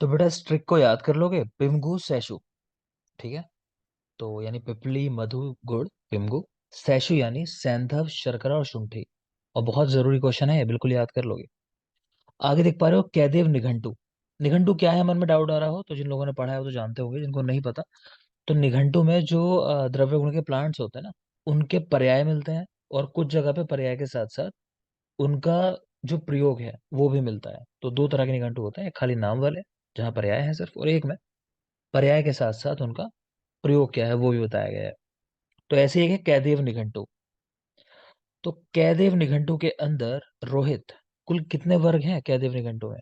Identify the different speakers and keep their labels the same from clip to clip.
Speaker 1: तो बेटा इस ट्रिक को याद कर लोगे, पिमगु सैशु। ठीक है। तो यानी पिपली, मधु, गुड़, पिमगु। सैशु यानी सैंधव, शर्करा और शुंठी। और बहुत जरूरी क्वेश्चन है ये, बिल्कुल याद कर लोगे। आगे देख पा रहे हो, कैदेव निघंटु। निघंटु क्या है, मन में डाउट आ रहा हो तो जिन लोगों ने पढ़ा है वो तो जानते होंगे, जिनको नहीं पता तो निघंटु में जो द्रव्य गुण के प्लांट्स होते हैं ना, उनके पर्याय मिलते हैं। और कुछ जगह पे पर्याय के साथ साथ उनका जो प्रयोग है वो भी मिलता है। तो दो तरह के निघंटु होते हैं, एक खाली नाम वाले जहाँ पर्याय है सिर्फ, और एक में पर्याय के साथ साथ उनका प्रयोग क्या है वो भी बताया गया है। तो ऐसे एक है कैदेव निघंटु। तो कैदेव निघंटु के अंदर, रोहित, कुल कितने वर्ग हैं कैदेव निघंटु में?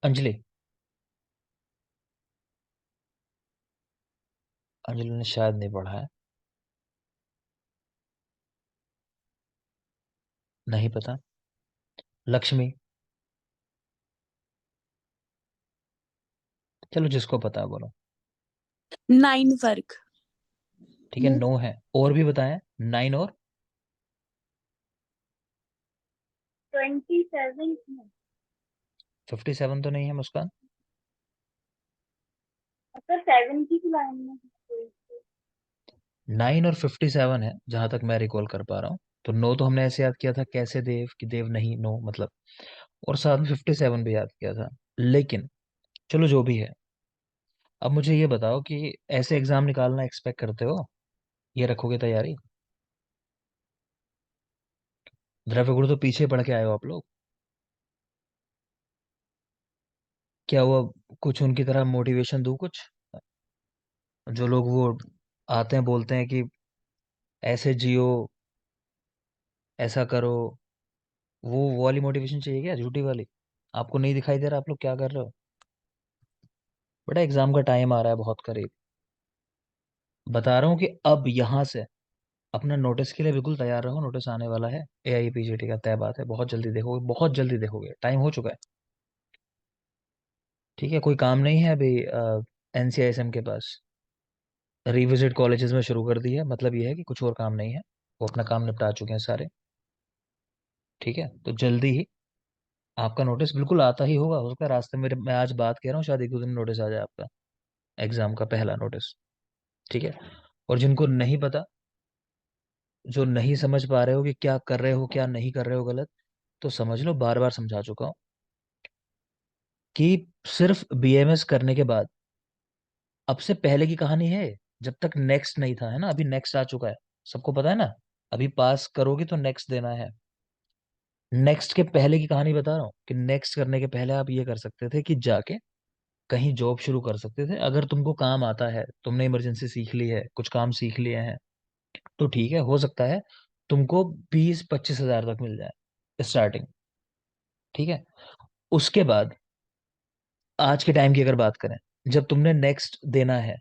Speaker 1: अंजलि। अंजलि ने शायद नहीं पढ़ा है। नहीं पता। लक्ष्मी। चलो जिसको पता है बोलो।
Speaker 2: 9 वर्ग।
Speaker 1: ठीक है, 9 है। और भी बताएं। 9 और
Speaker 2: 27।
Speaker 1: 57 तो नहीं है मुस्कान?
Speaker 2: सर 7 की लाइन में।
Speaker 1: 9 और 57 है जहां तक मैं रिकॉल कर पा रहा हूँ। तो 9 तो हमने ऐसे याद किया था, कैसे देव कि देव नहीं, नो मतलब। और साथ में 57 भी याद किया था। लेकिन चलो जो भी है, अब मुझे ये बताओ कि ऐसे एग्जाम निकालना एक्सपेक्ट करते हो? ये रखोगे तैयारी? द्रव्य गुण तो पीछे पढ़ के आए हो आप लोग। क्या हुआ? कुछ उनकी तरह मोटिवेशन दूं कुछ? जो लोग वो आते हैं बोलते हैं कि ऐसे जियो, ऐसा करो, वो वाली मोटिवेशन चाहिए क्या, झूठी वाली? आपको नहीं दिखाई दे रहा आप लोग क्या कर रहे हो? बेटा एग्जाम का टाइम आ रहा है बहुत करीब। बता रहा हूँ कि अब यहाँ से अपना नोटिस के लिए बिल्कुल तैयार रहो, नोटिस आने वाला है। AIPGT का तय बात है, बहुत जल्दी देखोगे, बहुत जल्दी देखोगे, टाइम हो चुका है। ठीक है, कोई काम नहीं है अभी NCISM के पास। रिविजिट कॉलेजेस में शुरू कर दी है, मतलब ये है कि कुछ और काम नहीं है, वो अपना काम निपटा चुके हैं सारे। ठीक है, तो जल्दी ही आपका नोटिस बिल्कुल आता ही होगा, हो सकता है रास्ते में मैं आज बात कह रहा हूँ, शायद एक दो दिन नोटिस आ जाए आपका, एग्जाम का पहला नोटिस। ठीक है। और जिनको नहीं पता, जो नहीं समझ पा रहे हो कि क्या कर रहे हो क्या नहीं कर रहे हो गलत, तो समझ लो, बार बार समझा चुका हूँ कि सिर्फ BMS करने के बाद, अब से पहले की कहानी है, जब तक नेक्स्ट नहीं था, है ना, अभी नेक्स्ट आ चुका है। सबको पता है ना, अभी पास करोगे तो नेक्स्ट देना है। नेक्स्ट के पहले की कहानी बता रहा हूँ कि नेक्स्ट करने के पहले आप ये कर सकते थे कि जाके कहीं जॉब शुरू कर सकते थे। अगर तुमको काम आता है, तुमने इमरजेंसी सीख ली है, कुछ काम सीख लिए हैं, तो ठीक है, हो सकता है तुमको 20-25 हजार तक मिल जाए स्टार्टिंग। ठीक है। उसके बाद आज के टाइम की अगर बात करें, जब तुमने नेक्स्ट देना है,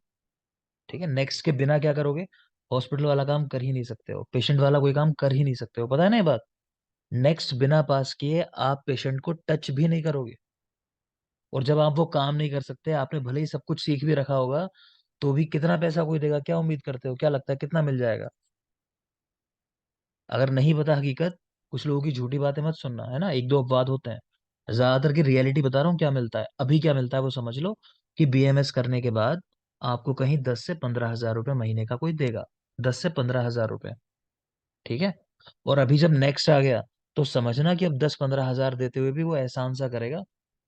Speaker 1: ठीक है, नेक्स्ट के बिना क्या करोगे? हॉस्पिटल वाला काम कर ही नहीं सकते हो, पेशेंट वाला कोई काम कर ही नहीं सकते हो, पता है ना ये बात। नेक्स्ट बिना पास किए आप पेशेंट को टच भी नहीं करोगे। और जब आप वो काम नहीं कर सकते, आपने भले ही सब कुछ सीख भी रखा होगा, तो भी कितना पैसा कोई देगा? क्या उम्मीद करते हो, क्या लगता है कितना मिल जाएगा? अगर नहीं पता हकीकत, कुछ लोगों की झूठी बातें मत सुनना, है ना, एक दो अपवाद होते हैं। ज्यादातर की रियलिटी बता रहा हूँ, क्या मिलता है अभी, क्या मिलता है वो समझ लो। कि BMS करने के बाद आपको कहीं 10 से 15 हजार रुपये महीने का कोई देगा। 10 से 15 हजार रुपये। ठीक है। और अभी जब नेक्स्ट आ गया, तो समझना कि अब 10-15 हजार देते हुए भी वो एहसान सा करेगा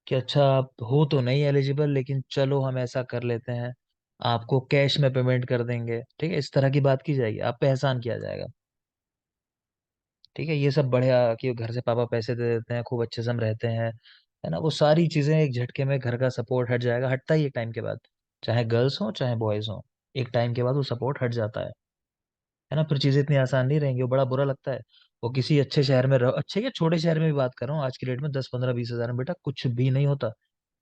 Speaker 1: कि अच्छा आप हो तो नहीं एलिजिबल, लेकिन चलो हम ऐसा कर लेते हैं, आपको कैश में पेमेंट कर देंगे। ठीक है, इस तरह की बात की जाएगी, आप पे एहसान किया जाएगा। ठीक है, ये सब बढ़िया कि घर से पापा पैसे दे देते हैं, खूब अच्छे से हम रहते हैं, है ना, वो सारी चीजें एक झटके में, घर का सपोर्ट हट जाएगा, हटता ही एक टाइम के बाद। चाहे गर्ल्स हो चाहे बॉयज हो, एक टाइम के बाद वो सपोर्ट हट जाता है ना। फिर चीजें इतनी आसान नहीं रहेंगी, वो बड़ा बुरा लगता है। वो किसी अच्छे शहर में रहो, अच्छे क्या छोटे शहर में भी बात कर रहा हूँ, आज की डेट में 10-15-20 हजार में बेटा कुछ भी नहीं होता।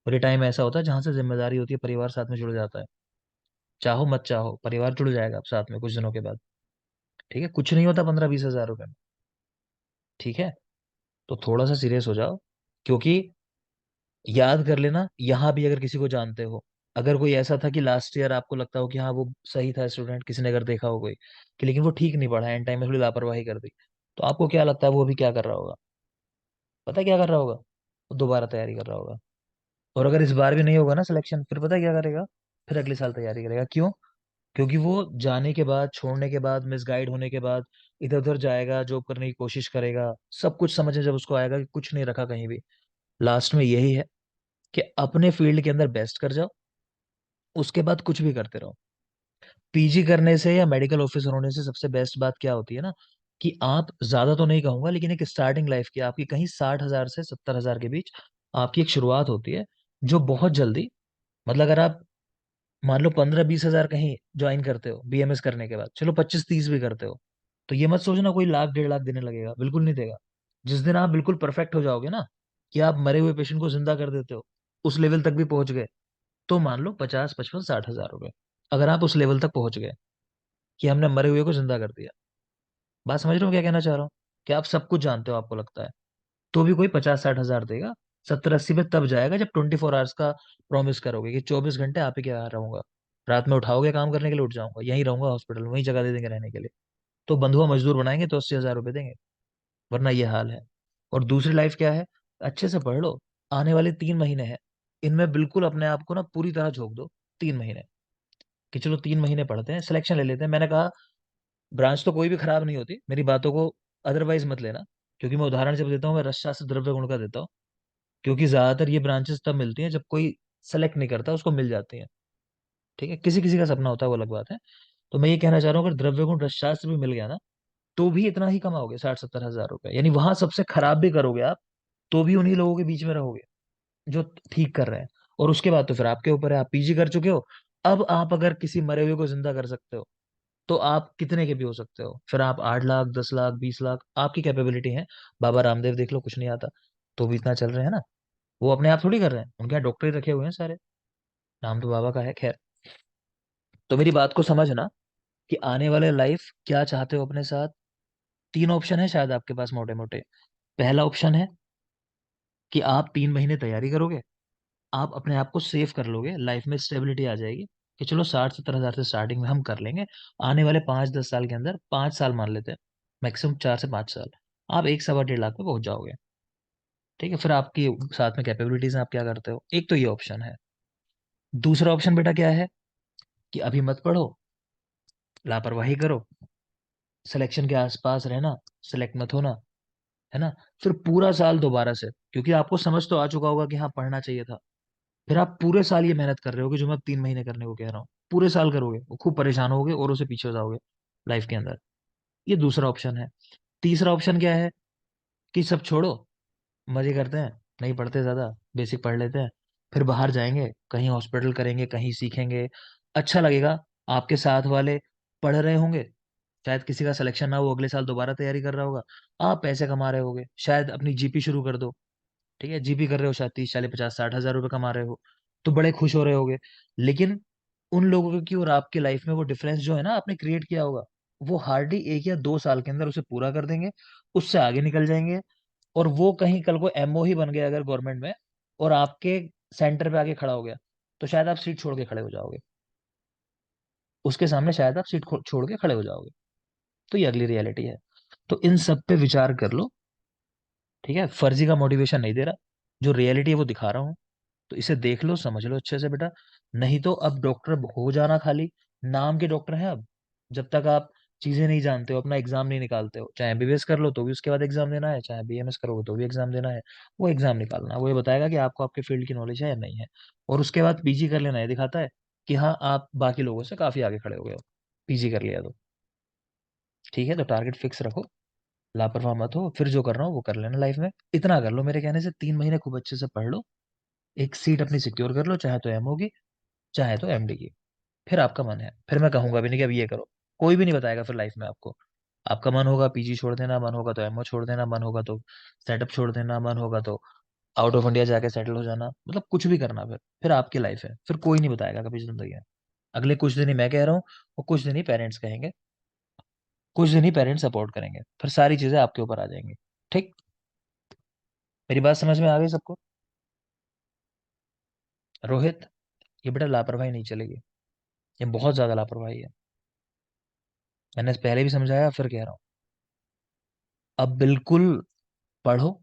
Speaker 1: और ये टाइम ऐसा होता है जहां से जिम्मेदारी होती है, परिवार साथ में जुड़ जाता है। चाहो मत चाहो, परिवार जुड़ जाएगा अब साथ में कुछ दिनों के बाद। ठीक है, कुछ नहीं होता 15-20 हजार रुपए में। ठीक है। तो थोड़ा सा सीरियस हो जाओ, क्योंकि याद कर लेना, यहाँ भी अगर किसी को जानते हो अगर कोई ऐसा था कि लास्ट ईयर आपको लगता हो कि हाँ वो सही था स्टूडेंट, किसी ने अगर देखा हो कोई कि लेकिन वो ठीक नहीं पढ़ा, एंड टाइम में थोड़ी लापरवाही कर दी, तो आपको क्या लगता है वो अभी क्या कर रहा होगा? पता है क्या कर रहा होगा? वो दोबारा तैयारी कर रहा होगा। और अगर इस बार भी नहीं होगा ना सिलेक्शन, फिर पता है क्या करेगा? फिर अगले साल तैयारी करेगा। क्यों? क्योंकि वो जाने के बाद, छोड़ने के बाद, मिसगाइड होने के बाद इधर उधर जाएगा, जॉब करने की कोशिश करेगा, सब कुछ समझ जब उसको आएगा कि कुछ नहीं रखा कहीं भी, लास्ट में यही है कि अपने फील्ड के अंदर बेस्ट कर जाओ, उसके बाद कुछ भी करते रहो। पीजी करने से या मेडिकल ऑफिसर होने से सबसे बेस्ट बात क्या होती है ना, कि आप ज्यादा तो नहीं कहूंगा लेकिन एक स्टार्टिंग लाइफ की आपकी कहीं 60,000 से 70,000 के बीच आपकी एक शुरुआत होती है, जो बहुत जल्दी, मतलब अगर आप मान लो 15-20 हजार कहीं ज्वाइन करते हो बीएमएस करने के बाद, चलो 25-30 भी करते हो, तो ये मत सोचना कोई लाख 1.5 लाख देने लगेगा, बिल्कुल नहीं देगा। जिस दिन आप बिल्कुल परफेक्ट हो जाओगे ना, कि आप मरे हुए पेशेंट को जिंदा कर देते हो, उस लेवल तक भी पहुंच गए, तो मान लो 50-55-60 हजार रुपए। अगर आप उस लेवल तक पहुंच गए कि हमने मरे हुए को जिंदा कर दिया, बात समझ रहे हो क्या कहना चाह रहा हूँ? कि आप सब कुछ जानते हो आपको लगता है, तो भी कोई 50-60 हजार देगा। 70-80 पे तब जाएगा जब 24 आवर्स का प्रॉमिस करोगे कि 24 घंटे आप ही के यहाँ रहूंगा, रात में उठाओगे काम करने के लिए, उठ जाऊंगा, यहीं रहूंगा हॉस्पिटल में, वहीं जगह दे देंगे रहने के लिए, तो बंधुआ मजदूर बनाएंगे तो 80 हजार रुपये देंगे। वरना ये हाल है। और दूसरी लाइफ क्या है? अच्छे से पढ़ लो, आने वाले 3 महीने हैं, इनमें बिल्कुल अपने आप को ना पूरी तरह झोंक दो। 3 महीने, कि चलो 3 महीने पढ़ते हैं, सिलेक्शन ले लेते हैं। मैंने कहा ब्रांच तो कोई भी खराब नहीं होती, मेरी बातों को अदरवाइज मत लेना, क्योंकि मैं उदाहरण जब देता हूँ मैं रसशास्त्र द्रव्य गुण का देता हूँ, क्योंकि ज्यादातर ये ब्रांचेस तब मिलती हैं जब कोई सेलेक्ट नहीं करता, उसको मिल जाती हैं। ठीक है, किसी किसी का सपना होता है, वो अलग बात है। तो मैं ये कहना चाह रहा हूँ, अगर द्रव्य गुण रसशास्त्र भी मिल गया ना, तो भी इतना ही कमाओगे, 60-70 हजार रुपए, यानी वहां सबसे खराब भी करोगे आप, तो भी उन्हीं लोगों के बीच में रहोगे जो ठीक कर रहे हैं। और उसके बाद तो फिर आपके ऊपर है, आप पीजी कर चुके हो, अब आप अगर किसी मरे हुए को जिंदा कर सकते हो, तो आप कितने के भी हो सकते हो, फिर आप 8 लाख, 10 लाख, 20 लाख, आपकी कैपेबिलिटी है। बाबा रामदेव देख लो, कुछ नहीं आता, तो भी इतना चल रहे हैं ना। वो अपने आप थोड़ी कर रहे हैं, उनके यहाँ डॉक्टर ही रखे हुए हैं सारे, नाम तो बाबा का है, खैर। तो मेरी बात को समझना कि आने वाले लाइफ क्या चाहते हो अपने साथ। 3 ऑप्शन है शायद आपके पास मोटे मोटे। पहला ऑप्शन है कि आप 3 महीने तैयारी करोगे, आप अपने आप को सेव कर लोगे, लाइफ में स्टेबिलिटी आ जाएगी, कि चलो 60-70 हजार से स्टार्टिंग में हम कर लेंगे, आने वाले 5-10 साल के अंदर, 5 साल मान लेते हैं, मैक्सिमम 4 से 5 साल, आप 1 1.25 लाख पे पहुंच जाओगे। ठीक है, फिर आपकी साथ में कैपेबिलिटीज हैं, आप क्या करते हो, एक तो ये ऑप्शन है। दूसरा ऑप्शन बेटा क्या है, कि अभी मत पढ़ो, लापरवाही करो, सिलेक्शन के आसपास रहना, सिलेक्ट मत होना, है ना, फिर पूरा साल दोबारा से, क्योंकि आपको समझ तो आ चुका होगा कि हाँ पढ़ना चाहिए था, फिर आप पूरे साल ये मेहनत कर रहे होगे जो मैं अब 3 महीने करने को कह रहा हूँ, पूरे साल करोगे, वो खूब परेशान होगे और उसे पीछे हो जाओगे लाइफ के अंदर। ये दूसरा ऑप्शन है। तीसरा ऑप्शन क्या है, कि सब छोड़ो, मजे करते हैं, नहीं पढ़ते ज्यादा, बेसिक पढ़ लेते हैं, फिर बाहर जाएंगे, कहीं हॉस्पिटल करेंगे, कहीं सीखेंगे, अच्छा लगेगा, आपके साथ वाले पढ़ रहे होंगे, शायद किसी का सिलेक्शन ना हो, अगले साल दोबारा तैयारी कर रहा होगा, आप पैसे कमा रहे होगे, शायद अपनी जीपी शुरू कर दो। ठीक है, जीपी कर रहे हो, शायद 30-40-50-60 हजार रुपए कमा रहे हो, तो बड़े खुश हो रहे होगे। लेकिन उन लोगों की और आपकी लाइफ में वो डिफरेंस जो है ना आपने क्रिएट किया होगा, वो हार्डली 1 या 2 साल के अंदर उसे पूरा कर देंगे, उससे आगे निकल जाएंगे। और वो कहीं कल को एमओ ही बन गया अगर गवर्नमेंट में, और आपके सेंटर पे आके खड़ा हो गया, तो शायद आप सीट छोड़ के खड़े हो जाओगे, उसके सामने शायद आप सीट छोड़ के खड़े हो जाओगे। तो ये अगली रियलिटी है। तो इन सब पे विचार कर लो। ठीक है, फर्जी का मोटिवेशन नहीं दे रहा, जो रियलिटी है वो दिखा रहा हूँ। तो इसे देख लो, समझ लो अच्छे से बेटा। नहीं तो अब डॉक्टर हो जाना खाली नाम के डॉक्टर हैं अब। जब तक आप चीजें नहीं जानते हो, अपना एग्जाम नहीं निकालते हो, चाहे एमबीबीएस कर लो तो भी उसके बाद एग्जाम देना है, चाहे बीएमएस करोगे तो भी एग्जाम देना है, वो एग्जाम निकालना, वो ये बताएगा कि आपको आपके फील्ड की नॉलेज है या नहीं है। और उसके बाद पीजी कर लेना, ये दिखाता है कि हाँ आप बाकी लोगों से काफी आगे खड़े हो गए हो, पीजी कर लिया तो। ठीक है, तो टारगेट फिक्स रखो, लापरवाह मत हो, फिर जो कर रहा हो वो कर लेना लाइफ में। इतना कर लो मेरे कहने से, 3 महीने खूब अच्छे से पढ़ लो, एक सीट अपनी सिक्योर कर लो, चाहे तो एमओ की, चाहे तो एमडी की। फिर आपका मन है, फिर मैं कहूंगा भी नहीं कि अब ये करो, कोई भी नहीं बताएगा फिर लाइफ में आपको। आपका मन होगा पीजी छोड़ देना, मन होगा तो एमओ छोड़ देना, मन होगा तो सेटअप छोड़ देना, मन होगा तो आउट ऑफ इंडिया जाके सेटल हो जाना, मतलब कुछ भी करना, फिर आपकी लाइफ है, फिर कोई नहीं बताएगा कभी जिंदगी में। अगले कुछ दिन ही मैं कह रहा हूँ, और कुछ दिन ही पेरेंट्स कहेंगे, कुछ दिन ही पेरेंट्स सपोर्ट करेंगे, फिर सारी चीजें आपके ऊपर आ जाएंगी। ठीक, मेरी बात समझ में आ गई सबको? रोहित, ये बेटा लापरवाही नहीं चलेगी, ये बहुत ज्यादा लापरवाही है। मैंने पहले भी समझाया, फिर कह रहा हूँ। अब बिल्कुल पढ़ो,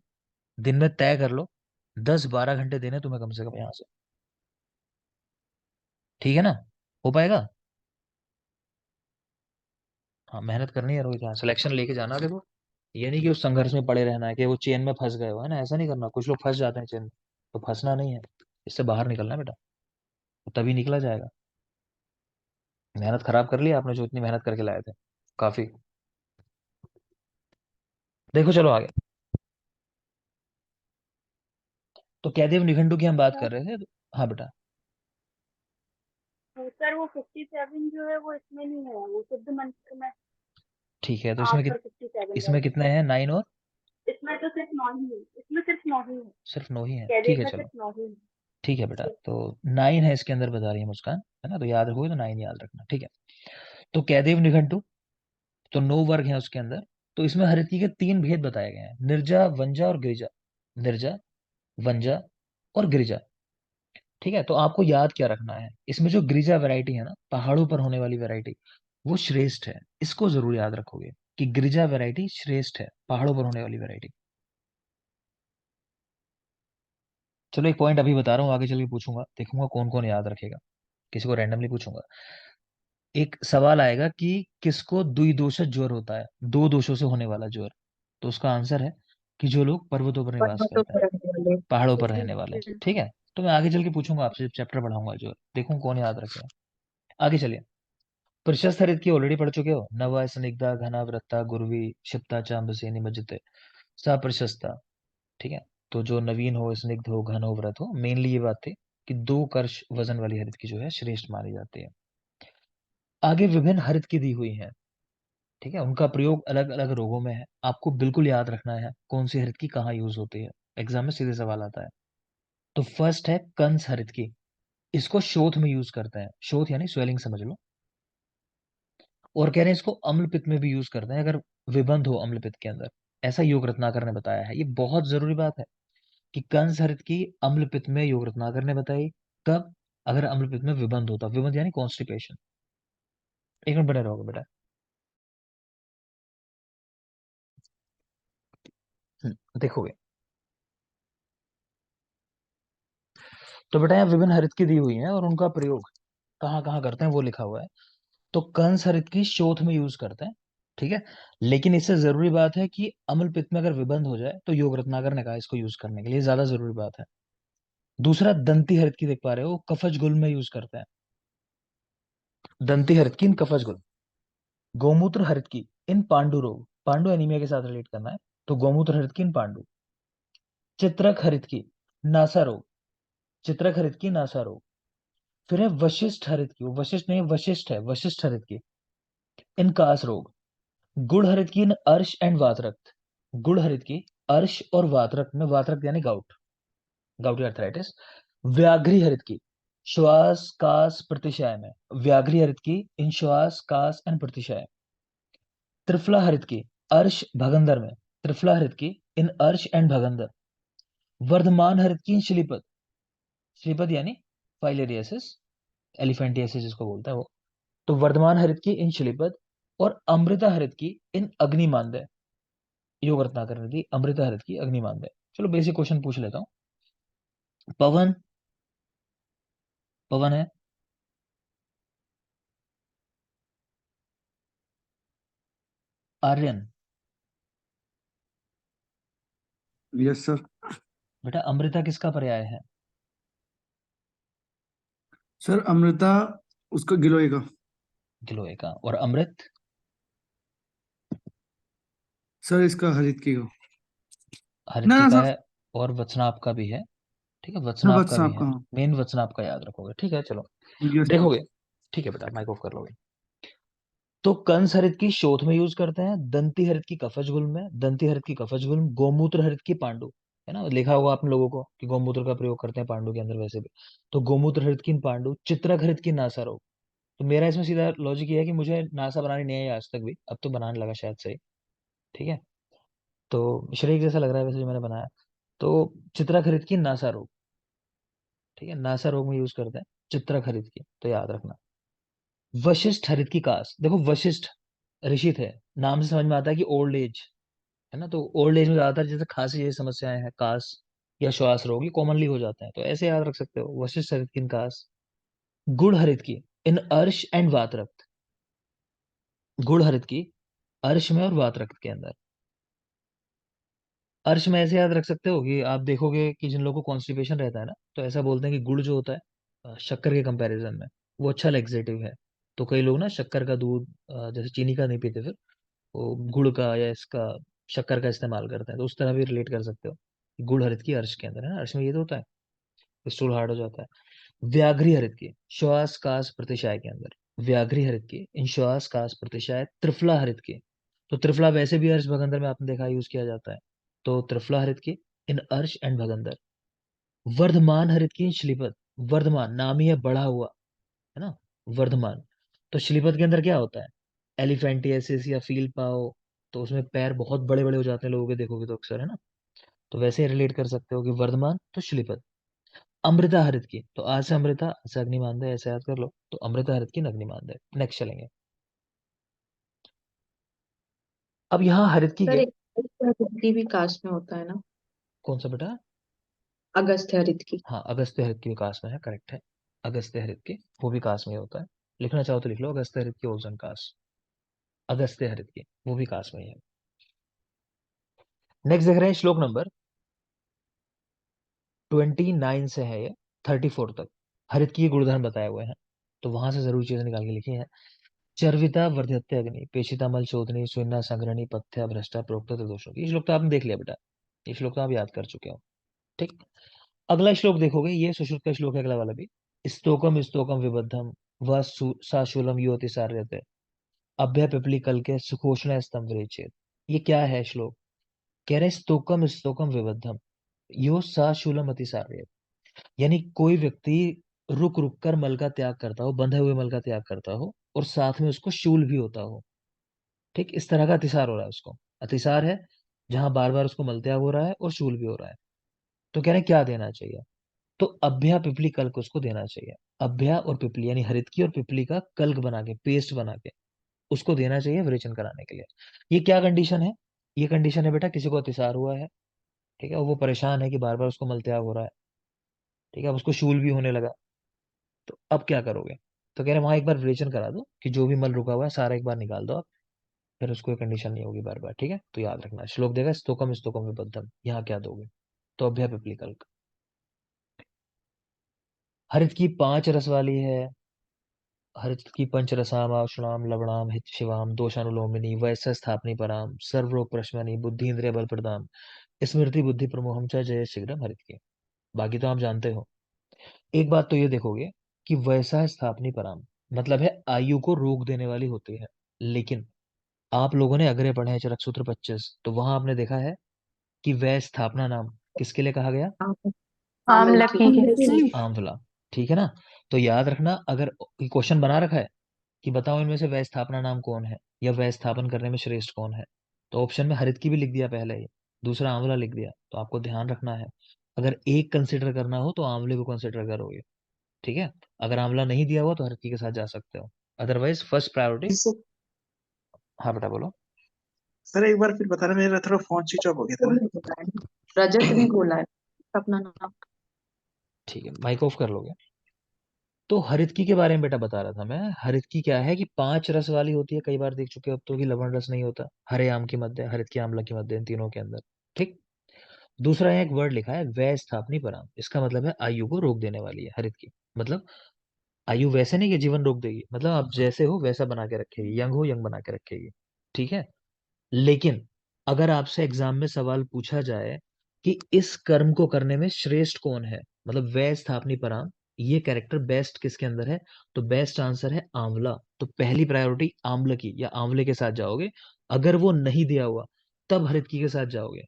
Speaker 1: दिन में तय कर लो 10-12 घंटे देने तुम्हें कम से कम यहाँ से। ठीक है ना? हो पाएगा? हाँ, मेहनत करनी है रोहित, यहाँ सिलेक्शन लेके जाना। देखो, ये नहीं कि उस संघर्ष में पड़े रहना है कि वो चेन में फंस गए हो, है ना, ऐसा नहीं करना। कुछ लोग फंस जाते हैं चेन में, तो फंसना नहीं है, इससे बाहर निकलना है बेटा, तो तभी निकला जाएगा। मेहनत खराब कर ली आपने जो इतनी मेहनत करके लाए थे, काफी। देखो चलो आगे। तो कैदेव निघंटू की हम बात
Speaker 2: सर
Speaker 1: कर रहे थे हाँ बेटा।
Speaker 2: सर वो 57 जो है वो इसमें नहीं है, वो शुद्ध मंत्र में
Speaker 1: ठीक है, तो इसमें
Speaker 2: 8 और 57
Speaker 1: इसमें
Speaker 2: रहता है।
Speaker 1: कितने हैं, 9 और
Speaker 2: इसमें तो सिर्फ 9 ही है, इसमें सिर्फ 9 ही है।
Speaker 1: सिर्फ 9 ही है? ठीक
Speaker 2: कैडेट
Speaker 1: है
Speaker 2: में
Speaker 1: चलो।
Speaker 2: सिर्फ 9 ही है।
Speaker 1: ठीक है बेटा,
Speaker 2: जी।
Speaker 1: तो 9 है इसके अंदर बता रही है मुस्कान, है ना, तो याद रखोगे तो 9 याद रखना, ठीक है। तो कैदेव निघंटु, तो 9 वर्ग हैं उसके अंदर। तो इसमें हरित के 3 भेद बताए गए हैं, निर्जा, वंजा और गिरिजा। निर्जा, वंजा और गिरिजा। ठीक है, तो आपको याद क्या रखना है, इसमें जो गिरिजा वैरायटी है ना, पहाड़ों पर होने वाली वैरायटी, वो श्रेष्ठ है। इसको जरूर याद रखोगे कि गिरिजा वैरायटी श्रेष्ठ है, पहाड़ों पर होने वाली वैरायटी। चलो एक पॉइंट अभी बता रहा हूँ, आगे चल के पूछूंगा, देखूंगा कौन कौन याद रखेगा, किसी को रैंडमली पूछूंगा। एक सवाल आएगा कि किसको द्विदोषज ज्वर होता है, दो दोषों से होने वाला ज्वर। तो उसका आंसर है कि जो लोग पर्वतों पर निवास
Speaker 2: पर्वतों
Speaker 1: करते हैं,
Speaker 2: पर रहने वाले।
Speaker 1: पहाड़ों पर रहने वाले।
Speaker 2: हम्म।
Speaker 1: ठीक है, तो मैं आगे चल के पूछूंगा आपसे जब चैप्टर पढ़ाऊंगा ज्वर, देखूं कौन याद रखेगा। आगे चलिए। प्रशस्त हरित की ऑलरेडी पढ़ चुके हो, नव स्निग्धा घना वृत्ता गुरवी क्षिप्ता चांबसे निमज्जते सा प्रशस्ता। ठीक है, तो जो नवीन हो, स्निग्ध हो, घन हो, व्रत हो, मेनली ये बात थी कि 2 कर्ष वजन वाली हरित की जो है श्रेष्ठ मानी जाती है। आगे विभिन्न हरित की दी हुई है। ठीक है, उनका प्रयोग अलग अलग रोगों में है, आपको बिल्कुल याद रखना है कौन सी हरित की कहाँ यूज होती है, एग्जाम में सीधे सवाल आता है। तो फर्स्ट है कंस हरित की, इसको शोथ में यूज करते हैं, शोथ यानी स्वेलिंग समझ लो। और कह रहे हैं इसको अम्ल पित्त में भी यूज करते हैं, अगर विबंध हो अम्ल पित्त के अंदर, ऐसा योग रत्नाकर ने बताया है। ये बहुत जरूरी बात है कि कंस हरित की अम्ल पित्त में योग रत्नाकर ने बताई। कब? अगर अम्ल पित्त में विबंध होता, विबंध यानी कॉन्स्टिपेशन। एक मिनट बने रहोगे बेटा। देखोगे। तो बेटा यहाँ विभिन्न हरित की दी हुई है और उनका प्रयोग कहाँ कहाँ करते हैं वो लिखा हुआ है। तो कंस हरित की शोथ में यूज करते हैं। ठीक है, लेकिन इससे जरूरी बात है कि अम्ल पित्त में अगर विबंध हो जाए तो योग रत्नाकर ने कहा इसको यूज करने के लिए, ज्यादा जरूरी बात है। दूसरा दंती हरित की देख पा रहे हो, कफज गुल में यूज करते हैं। दंती हरित की इन कफज गुल। गोमूत्र हरित की इन पांडु रोग, पांडु एनीमिया के साथ रिलेट करना है, तो गोमूत्र हरित की इन पांडु। चित्रक हरित की नासा रोग, चित्रक हरित की नासा रोग। फिर है वशिष्ठ हरित की, वो वशिष्ठ नहीं वशिष्ठ है, वशिष्ठ हरित की इन कास रोग। गुड़ हरित की इन अर्श एंड वातरक्त, गुड़ हरित की अर्श और वातरक्त में, वातरक्त यानी गाउट, गाउटी अर्थराइटिस। व्याघ्री हरित की श्वास कास प्रतिशय में, व्याघ्री हरित की इन श्वास कास एंड प्रतिशय। त्रिफला हरित की अर्श भगंदर में, त्रिफला हरित की इन अर्श एंड भगंदर। वर्धमान हरित की इन श्लीपद, श्लीपद यानी फाइलेरियसिस, एलिफेंटियासिस जिसको बोलता है वो। तो वर्धमान हरित की इन श्लीपद। और अमृता हरित की इन अग्निमांदय, योग रत्नाकर ने दी अमृता हरित की अग्निमांदय। चलो बेसिक क्वेश्चन पूछ लेता हूँ। पवन, पवन है, आर्यन।
Speaker 3: Yes sir.
Speaker 1: बेटा अमृता किसका पर्याय है?
Speaker 3: सर अमृता उसका गिलोय का।
Speaker 1: गिलोय का। और अमृत?
Speaker 3: सर इसका हरित की का।
Speaker 1: हरित
Speaker 3: ना
Speaker 1: की
Speaker 3: ना
Speaker 1: का
Speaker 3: सर।
Speaker 1: है। और वचनाप का भी है। ठीक है,
Speaker 3: हाँ
Speaker 1: वचनाप
Speaker 3: बस
Speaker 1: का भी
Speaker 3: साहब
Speaker 1: है।
Speaker 3: का।
Speaker 1: मेन वचनाप का याद रखोगे, ठीक है चलो।
Speaker 3: Yes sir.
Speaker 1: देखोगे। ठीक है बेटा, माइक ऑफ कर लोगे। तो कंस हरित की शोथ में यूज करते हैं, दंती हरित की कफज गुल्म में, दंती हरित की कफज गुल्म, गोमूत्र हरित की पांडु, है ना, लिखा होगा आप लोगों को कि गोमूत्र का प्रयोग करते हैं पांडु के अंदर वैसे भी। तो गोमूत्र हरित की पांडु, चित्रक हरित की नासा रोग। तो मेरा इसमें सीधा लॉजिक ये है कि मुझे नासा बनानी नहीं आई आज तक भी, अब तो बनाने लगा शायद से। ठीक है, तो श्रेय जैसा लग रहा है वैसे जो मैंने बनाया। तो चित्रक हरित की नासा रोग। ठीक है, नासा रोग में यूज करते हैं। चित्रक हरित की, तो याद रखना। वशिष्ठ हरित की कास्ट, देखो वशिष्ठ ऋषि थे, नाम से समझ में आता है कि ओल्ड एज है ना, तो ओल्ड एज में ज्यादातर जैसे खांसी जैसी समस्याएं हैं, कास या श्वास रोग ये कॉमनली हो जाते हैं, तो ऐसे याद रख सकते हो, वशिष्ठ हरित की इन कास। गुड़ हरित की इन अर्श एंड वातरक्त, गुड़ हरित की अर्श में और वातरक्त के अंदर। अर्श में ऐसे याद रख सकते हो कि आप देखोगे कि जिन लोगों को कॉन्स्टिपेशन रहता है ना, तो ऐसा बोलते हैं कि गुड़ जो होता है शक्कर के कंपैरिजन में वो अच्छा लेक्सेटिव है। तो कई लोग ना शक्कर का दूध जैसे चीनी का नहीं पीते, फिर वो गुड़ का या इसका शक्कर का इस्तेमाल करते हैं, तो उस तरह भी रिलेट कर सकते हो। गुड़ हरित की अर्श के अंदर है ना, अर्श में ये तो होता है, स्टूल हार्ड हो जाता है। व्याघ्री हरित की श्वास कास प्रतिशाय के अंदर, व्याघ्री हरित की इन श्वास कास प्रतिशाय। त्रिफला हरित की, तो त्रिफला वैसे भी अर्श भगंदर में आपने देखा यूज किया जाता है, तो त्रिफला हरित की इन अर्श एंड भगंदर। वर्धमान हरित की इन श्लीपद, वर्धमान नाम ही है बढ़ा हुआ, है ना, वर्धमान। तो श्लीपद के अंदर क्या होता है, एलिफेंटियासिस या फील पाओ, तो उसमें पैर बहुत बड़े बड़े हो जाते हैं लोगों के, देखोगे तो अक्सर, है ना, तो वैसे रिलेट कर सकते हो कि वर्धमान तो श्लीपद। अमृता हरित की, तो आज से अमृता, आज से अग्नि मान दे, ऐसे याद कर लो, तो अमृता हरित की अग्नि मान दे। नेक्स्ट चलेंगे। अब यहाँ हरित की
Speaker 4: सर
Speaker 1: के,
Speaker 4: एक हरित भी कास्ट में होता है ना?
Speaker 1: कौन सा बेटा?
Speaker 4: अगस्त्य हरित की।
Speaker 1: हाँ, अगस्त्य हरित की विकास में है, करेक्ट है। अगस्त्य हरित की वो भी कास्ट में ही होता है, लिखना चाहो तो लिख लो, अगस्त्य हरित की ओजन कास्ट, अगस्त्य हरित की वो भी कास्ट में ही है। नेक्स्ट देख रहे हैं श्लोक नंबर 29 से है ये 34 तक, हरित की गुणधर्म बताए हुए हैं, तो वहां से जरूर चीजें निकाल के लिखी है। चर्विता वर्धत्य अग्नि, पेशिता मल शोधनी, सुन्ना संग्रहणी, पथ्या भ्रष्टा प्रोक्त दोषों की। ये श्लोक तो आपने देख लिया बेटा, ये श्लोक तो आप याद कर चुके हो, ठीक। अगला श्लोक देखोगे, ये सुश्रुत का श्लोक है अगला वाला भी। स्तोकम स्तोकम विबद्धम व साशूलम युवति सार्यते, अभ्य पिपली कल के सुखोष्ण स्तंभ रेचेत। ये क्या है श्लोक, कह रहे हैं स्तोकम स्तोकम विबद्धम यो साशूलम अति सार्य, यानी कोई व्यक्ति रुक रुक कर मल का त्याग करता हो, बंधे हुए मल का त्याग करता हो, और साथ में उसको शूल भी होता हो, ठीक, इस तरह का अतिसार हो रहा है उसको, अतिसार है जहां बार बार उसको मल त्याग हो रहा है और शूल भी हो रहा है। तो कह रहे हैं क्या देना चाहिए, तो अभ्या पिपली कल्क उसको देना चाहिए। अभ्या और पिपली यानी हरित की और पिपली का कल्क बना के, पेस्ट बना के उसको देना चाहिए विरेचन कराने के लिए। ये क्या कंडीशन है, ये कंडीशन है बेटा किसी को अतिसार हुआ है, ठीक है, और वो परेशान है कि बार बार उसको मल त्याग हो रहा है, ठीक है, अब उसको शूल भी होने लगा, तो अब क्या करोगे, तो कह रहे हैं वहां एक बार विरेचन करा दो कि जो भी मल रुका हुआ है सारा एक बार निकाल दो आप, फिर उसको कंडीशन नहीं होगी बार बार, ठीक है। तो याद रखना श्लोक देगा स्तोकम स्तोकम विबद्धम, यहाँ क्या दोगे, तो अभ्या पिपली कल्क। हरित की 5 रस वाली है, हरित की पंचरसाम औषणाम लवणाम हित शिवाम दोषानुलोमिनी वैस्य स्थापनी पराम सर्वरोग प्रशमनी बुद्धि इंद्रिय बल प्रदाम स्मृति बुद्धि प्रमोहम च जय शीघ्रम। हरित की बाकी तो आप जानते हो। एक बात तो ये देखोगे कि वैसा स्थापनी पराम मतलब है आयु को रोक देने वाली होती है, लेकिन आप लोगों ने अग्रे पढ़े हैं चरक सूत्र 25, तो वहां आपने देखा है कि वह स्थापना नाम किसके लिए कहा गया,
Speaker 4: आमल
Speaker 2: आमलकी
Speaker 4: की।
Speaker 2: की।
Speaker 1: आंवला, ठीक है ना। तो याद रखना, अगर क्वेश्चन बना रखा है कि बताओ इनमें से वह स्थापना नाम कौन है या वह स्थापन करने में श्रेष्ठ कौन है, तो ऑप्शन में हरित की भी लिख दिया पहले ही, दूसरा आंवला लिख दिया, तो आपको ध्यान रखना है अगर एक कंसिडर करना हो तो आंवले को कंसिडर करोगे, ठीक है। अगर आंवला नहीं दिया हुआ तो हरित की के साथ जा सकते हो, अदरवाइज फर्स्ट प्रायोरिटी। हाँ बेटा बोलो।
Speaker 5: सर एक बार फिर बताना, मेरा थोड़ा फोन स्विच ऑफ हो गया था ना।
Speaker 4: रजत ने बोला है अपना नाम।
Speaker 1: ठीक है, माइक ऑफ कर लोगे। तो हरितकी के बारे में बेटा बता रहा था मैं, हरितकी क्या है कि 5 रस वाली होती है, कई बार देख चुके हो अब तो कि लवण रस नहीं होता, हरे आम के मध्य, हरित की आंवला के मध्य, इन तीनों के अंदर, ठीक। दूसरा यहाँ एक वर्ड लिखा है वै स्थापनी पराम, इसका मतलब है आयु को रोक देने वाली है हरित की, मतलब आयु वैसे नहीं कि जीवन रोक देगी, मतलब आप जैसे हो वैसा बना के रखेगी, यंग हो यंग बना के रखेगी, ठीक है। लेकिन अगर आपसे एग्जाम में सवाल पूछा जाए कि इस कर्म को करने में श्रेष्ठ कौन है, मतलब वै स्थापनी पराम, ये कैरेक्टर बेस्ट किसके अंदर है, तो बेस्ट आंसर है आंवला, तो पहली प्रायोरिटी आंवला की या आंवले के साथ जाओगे। अगर वो नहीं दिया हुआ तब हरितकी के साथ जाओगे।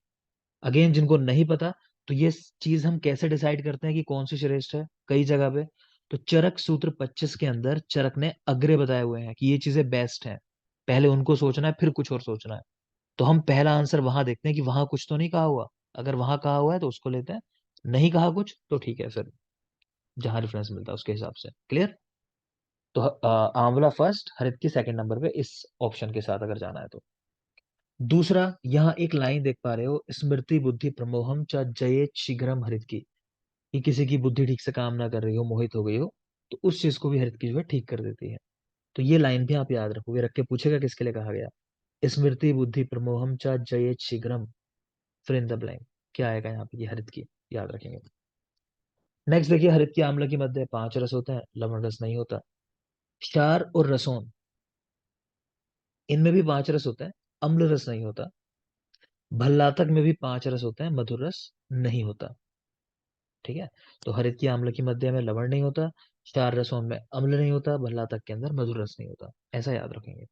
Speaker 1: अगेन जिनको नहीं पता, तो ये चीज हम कैसे डिसाइड करते हैं कि कौन सी श्रेष्ठ है, कई जगह पे, तो चरक सूत्र 25 के अंदर चरक ने अग्रे बताए हुए हैं कि ये चीजें बेस्ट हैं, पहले उनको सोचना है फिर कुछ और सोचना है। तो हम पहला आंसर वहां देखते हैं कि वहां कुछ तो नहीं कहा हुआ, अगर वहां कहा हुआ है तो उसको लेते हैं, नहीं कहा कुछ तो ठीक है फिर जहां रेफरेंस मिलता है उसके हिसाब से। क्लियर? तो आंवला फर्स्ट, हरितकी सेकंड नंबर पे इस ऑप्शन के साथ अगर जाना है तो। दूसरा, यहाँ एक लाइन देख पा रहे हो, स्मृति बुद्धि प्रमोहम च जयेत शीघ्रम हरितकी, कि किसी की बुद्धि ठीक से काम ना कर रही हो, मोहित हो गई हो, तो उस चीज को भी हरितकी जो है ठीक कर देती है। तो ये लाइन भी आप याद रखोगे, रख के पूछेगा किसके लिए कहा गया, स्मृति बुद्धि प्रमोहम च जयेत शीघ्रम, फिल इन द ब्लैंक, क्या आएगा यहाँ पे, ये हरितकी याद रखेंगे। नेक्स्ट देखिए, हरितकी आम्ल के मध्य 5 रस होते हैं, लवण रस नहीं होता। क्षार और रसोन, इनमें भी 5 रस होते हैं, अम्ल रस नहीं होता। भल्लातक में भी 5 रस होते हैं, मधुर रस नहीं होता। ठीक है, तो हरितकी आम्ल की मध्य में लवण नहीं होता, क्षार रसों में अम्ल नहीं होता, भल्लातक के अंदर मधुर रस नहीं होता, ऐसा याद रखेंगे।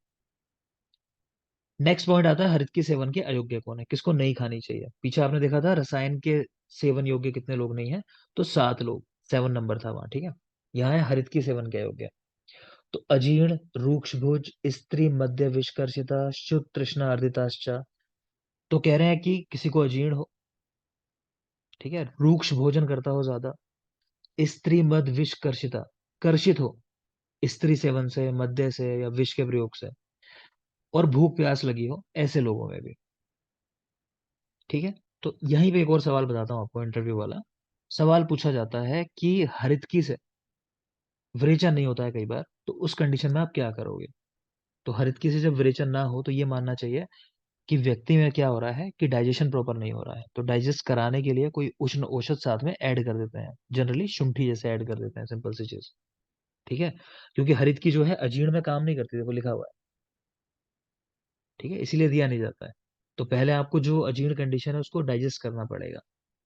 Speaker 1: नेक्स्ट पॉइंट आता है, हरितकी सेवन के अयोग्य कौन है, किसको नहीं खानी चाहिए। पीछे आपने देखा था रसायन के सेवन योग्य कितने लोग नहीं है, तो 7 लोग, 7 नंबर था वहां। ठीक है, यहाँ है हरितकी सेवन के अयोग्य। तो अजीर्ण, रूक्षभुज, स्त्री मध्य विषकर्षिता, शुद्ध तृष्णा अर्दिताश्चा। तो कह रहे हैं कि किसी को अजीर्ण हो, ठीक है, रूक्ष भोजन करता हो ज्यादा, स्त्री मद विषकर्षिता, कर्षित हो स्त्री सेवन से, मद्य से या विष के प्रयोग से, और भूख प्यास लगी हो, ऐसे लोगों में भी। ठीक है, तो यहीं पे एक और सवाल बताता हूँ आपको, इंटरव्यू वाला सवाल पूछा जाता है कि हरितकी से विरेचन नहीं होता है कई बार, तो उस कंडीशन में आप क्या करोगे। तो हरितकी से जब विरेचन ना हो तो ये मानना चाहिए कि व्यक्ति में क्या हो रहा है कि डाइजेशन प्रॉपर नहीं हो रहा है, तो डाइजेस्ट कराने के लिए कोई उष्ण औषध साथ में ऐड कर देते हैं, जनरली शुंठी जैसे ऐड कर देते हैं, सिंपल सी चीज। ठीक है, क्योंकि हरित की जो है अजीर्ण में काम नहीं करती, देखो लिखा हुआ है। ठीक है, इसीलिए दिया नहीं जाता है। तो पहले आपको जो अजीर्ण कंडीशन है उसको डाइजेस्ट करना पड़ेगा।